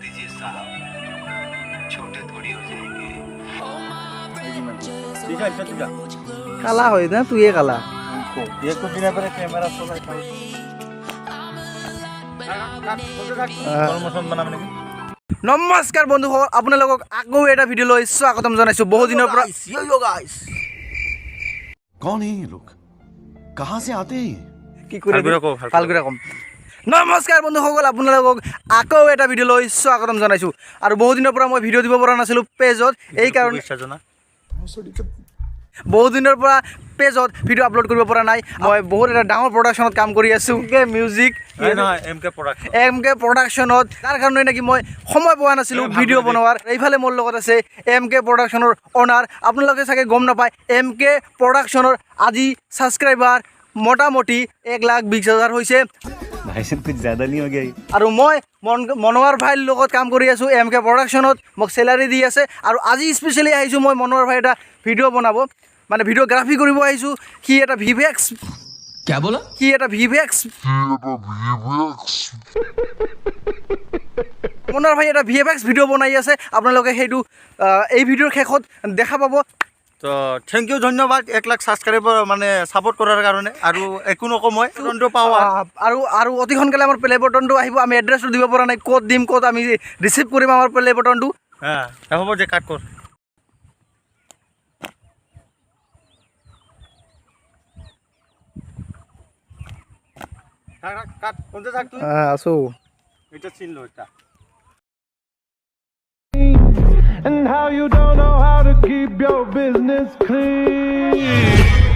दीजिए साहब, छोटे थोड़ी हो जाएंगे। ठीक है अच्छा तुझा কালা হয় না তুই কালা एक तो दिन पर कैमरा चला था प्रमोशन बना मैंने নমস্কাৰ বন্ধুসকল আপোনালোকক আকৌ এটা ভিডিঅ' লৈ স্বাগতম জনাইছোঁ বহু দিনৰ পৰা कौन है ये लोग कहाँ से आते हैं ये? কি কৰি ভালকৈ কওঁ, ভালকৈ কম নমস্কাৰ বন্ধুসকল আপোনালোকক আকৌ এটা ভিডিঅ' লৈ স্বাগতম জনাইছোঁ আৰু বহু দিনৰ পৰা মই ভিডিঅ' দিব পৰা নাছিলোঁ পেজত এই কাৰণে জনা বহু দিনৰ পৰা পেজত ভিডিঅ' আপলোড কৰিব পৰা নাই মই বহুত এটা ডাঙৰ প্ৰডাকশ্যনত কাম কৰি আছোঁ মিউজিক নহয় MK প্ৰডাকশ্যন MK প্ৰডাকশ্যনত তাৰ কাৰণে নেকি মই সময় পোৱা নাছিলোঁ ভিডিঅ' বনোৱাৰ এইফালে মোৰ লগত আছে MK প্ৰডাকশ্যনৰ অনাৰ আপোনালোকে চাগে গম নাপায় MK প্ৰডাকশ্যনৰ আজি ছাবস্ক্ৰাইবাৰ মোটামুটি 1,20,000 হৈছে भाई साहब कुछ ज्यादा नहीं हो गया ये? আৰু মই মনোৱাৰ ভাইৰ লগত কাম কৰি আছোঁ MK প্ৰডাকশ্যনত মোক চেলাৰী দি আছে আৰু আজি স্পেচিয়েলি আহিছোঁ মই মনোৱাৰ ভাই এটা ভিডিঅ' বনাব মানে ভিডিঅ'গ্ৰাফি কৰিব আহিছোঁ সি এটা ভিভেক্স क्या बोला সি এটা ভিভেক্স মনোৱাৰ ভাই এটা ভিএফএক্স ভিডিঅ' বনাই আছে আপোনালোকে সেইটো এই ভিডিঅ'ৰ শেষত দেখা পাব তো থেংক ইউ ধন্যবাদ 1 লাখ সাবস্ক্রাইবার মানে সাপোর্ট করার কারণে আর একো নকো মই তদন্ত পাও আৰু অতি সোনকালে আমাৰ প্লে বটনটো আহিব আমি এড্ৰেছটো দিব পৰা নাই ক'ত দিম ক'ত আমি ৰিচিভ কৰিম আমাৰ প্লে বটনটো হ্যাঁ হ'ব যে কাট কর কাট কোনতে থাক তুই আছোঁ এটা চিন লো এটা And how you don't know how to keep your business clean.